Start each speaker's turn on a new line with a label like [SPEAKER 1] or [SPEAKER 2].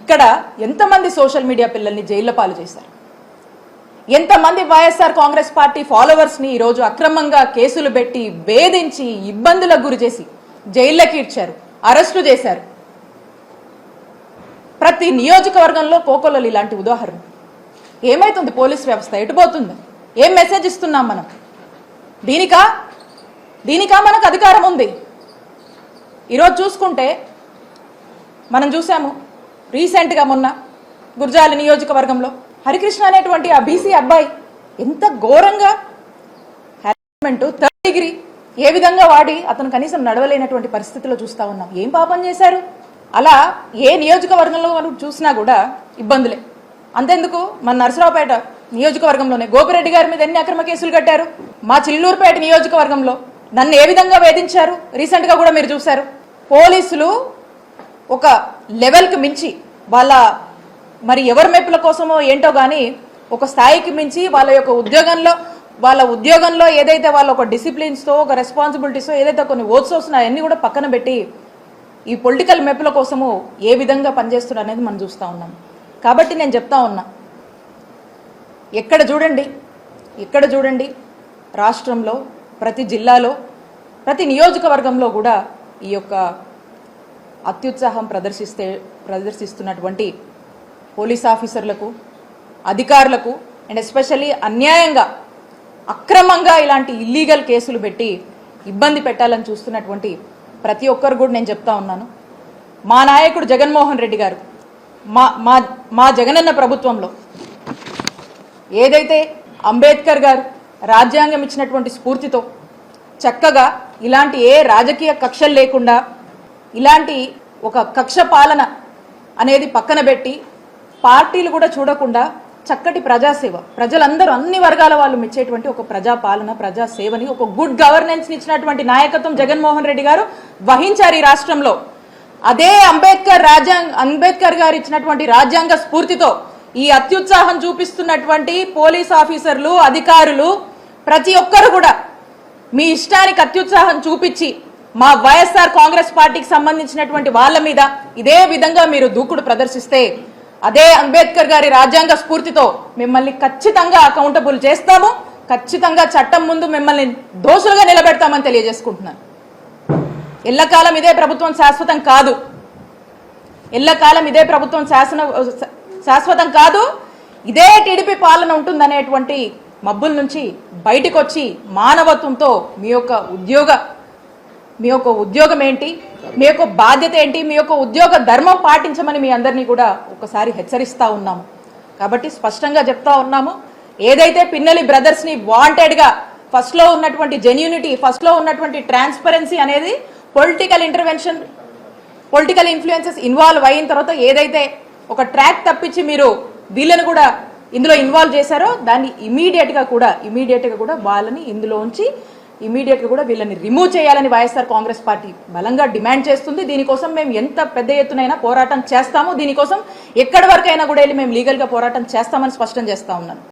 [SPEAKER 1] ఇక్కడ ఎంతమంది social media పిల్లల్ని జైళ్ల పాలు చేశారు, ఎంతమంది వైఎస్ఆర్ కాంగ్రెస్ పార్టీ ఫాలోవర్స్ని ఈరోజు అక్రమంగా కేసులు పెట్టి వేధించి ఇబ్బందులకు గురి చేసి జైళ్ళకి ఇచ్చారు, అరెస్టు చేశారు. ప్రతి నియోజకవర్గంలో కోకొల్లలు ఇలాంటి ఉదాహరణ. ఏమైతుంది పోలీస్ వ్యవస్థ, ఎటుపోతుంది? ఏం మెసేజ్ ఇస్తున్నాం మనం? దీనికా మనకు అధికారం ఉంది? ఈరోజు చూసుకుంటే మనం చూసాము రీసెంట్గా మొన్న గుర్జాల నియోజకవర్గంలో హరికృష్ణ అనేటువంటి ఆ బీసీ అబ్బాయి ఎంత ఘోరంగా హ్యారాస్మెంట్, థర్డ్ డిగ్రీ ఏ విధంగా వాడి అతను కనీసం నడవలేనటువంటి పరిస్థితిలో చూస్తా ఉన్నాం. ఏం పాపం చేశారు? అలా ఏ నియోజకవర్గంలో మనం చూసినా కూడా ఇబ్బందులే. అంతెందుకు మన నరసరావుపేట నియోజకవర్గంలోనే గోపిరెడ్డి గారి మీద ఎన్ని అక్రమ కేసులు కట్టారు. మా చిల్లూరుపేట నియోజకవర్గంలో నన్ను ఏ విధంగా వేధించారు రీసెంట్గా కూడా మీరు చూశారు. పోలీసులు ఒక లెవెల్కి మించి వాళ్ళ మరి ఎవరి మెప్పుల కోసమో ఏంటో కానీ ఒక స్థాయికి మించి వాళ్ళ ఉద్యోగంలో ఏదైతే వాళ్ళ ఒక డిసిప్లిన్స్తో ఒక రెస్పాన్సిబిలిటీస్తో ఏదైతే కొన్ని ఓట్స్ వస్తున్నాయో అన్నీ కూడా పక్కన పెట్టి ఈ పొలిటికల్ మెప్పుల కోసము ఏ విధంగా పనిచేస్తున్నారు అనేది మనం చూస్తూ ఉన్నాం. కాబట్టి నేను చెప్తా ఉన్నా, ఎక్కడ చూడండి రాష్ట్రంలో ప్రతి జిల్లాలో ప్రతి నియోజకవర్గంలో కూడా ఈ యొక్క అత్యుత్సాహం ప్రదర్శిస్తున్నటువంటి పోలీస్ ఆఫీసర్లకు, అధికారులకు అండ్ ఎస్పెషల్లీ అన్యాయంగా అక్రమంగా ఇలాంటి ఇల్లీగల్ కేసులు పెట్టి ఇబ్బంది పెట్టాలని చూస్తున్నటువంటి ప్రతి ఒక్కరు కూడా నేను చెప్తా ఉన్నాను, మా నాయకుడు జగన్మోహన్ రెడ్డి గారు మా జగనన్న ప్రభుత్వంలో ఏదైతే అంబేద్కర్ గారు రాజ్యాంగం ఇచ్చినటువంటి స్ఫూర్తితో చక్కగా ఇలాంటి ఏ రాజకీయ కక్షలు లేకుండా ఇలాంటి ఒక కక్ష పాలన అనేది పక్కన పెట్టి పార్టీలు కూడా చూడకుండా చక్కటి ప్రజాసేవ, ప్రజలందరూ అన్ని వర్గాల వాళ్ళు మెచ్చేటువంటి ఒక ప్రజాపాలన, ప్రజాసేవని, ఒక గుడ్ గవర్నెన్స్ని ఇచ్చినటువంటి నాయకత్వం జగన్మోహన్ రెడ్డి గారు వహించారు ఈ రాష్ట్రంలో. అదే అంబేద్కర్ గారు ఇచ్చినటువంటి రాజ్యాంగ స్ఫూర్తితో ఈ అత్యుత్సాహం చూపిస్తున్నటువంటి పోలీస్ ఆఫీసర్లు, అధికారులు ప్రతి ఒక్కరు కూడా మీ ఇష్టానికి అత్యుత్సాహం చూపించి మా వైఎస్ఆర్ కాంగ్రెస్ పార్టీకి సంబంధించినటువంటి వాళ్ళ మీద ఇదే విధంగా మీరు దూకుడు ప్రదర్శిస్తే అదే అంబేద్కర్ గారి రాజ్యాంగ స్ఫూర్తితో మిమ్మల్ని ఖచ్చితంగా అకౌంటబుల్ చేస్తాము, ఖచ్చితంగా చట్టం ముందు మిమ్మల్ని దోషులుగా నిలబెడతామని తెలియజేసుకుంటున్నాను. ఎల్లకాలం ఇదే ప్రభుత్వం శాశ్వతం కాదు, శాశ్వతం కాదు. ఇదే టీడీపీ పాలన ఉంటుందనేటువంటి మబ్బుల నుంచి బయటకు వచ్చి మానవత్వంతో మీ యొక్క ఉద్యోగం ఏంటి, మీ యొక్క బాధ్యత ఏంటి, మీ యొక్క ఉద్యోగ ధర్మం పాటించమని మీ అందరినీ కూడా ఒకసారి హెచ్చరిస్తూ ఉన్నాము. కాబట్టి స్పష్టంగా చెప్తా ఉన్నాము, ఏదైతే పిన్నెల్లి బ్రదర్స్ని వాంటెడ్గా ఫస్ట్లో ఉన్నటువంటి జెన్యూనిటీ, ఫస్ట్లో ఉన్నటువంటి ట్రాన్స్పరెన్సీ అనేది political intervention, political influences involve అయిన తర్వాత ఏదైతే ఒక ట్రాక్ తప్పించి మీరు వీళ్ళని కూడా ఇందులో ఇన్వాల్వ్ చేశారో దాన్ని ఇమీడియట్గా కూడా వాళ్ళని ఇందులోంచి ఇమీడియట్గా కూడా వీళ్ళని రిమూవ్ చేయాలని వైఎస్ఆర్ కాంగ్రెస్ పార్టీ బలంగా డిమాండ్ చేస్తుంది. దీనికోసం మేము ఎంత పెద్ద ఎత్తునైనా పోరాటం చేస్తాము, దీనికోసం ఎక్కడి వరకైనా కూడా వెళ్ళి మేము లీగల్గా పోరాటం చేస్తామని స్పష్టం చేస్తా ఉన్నాను.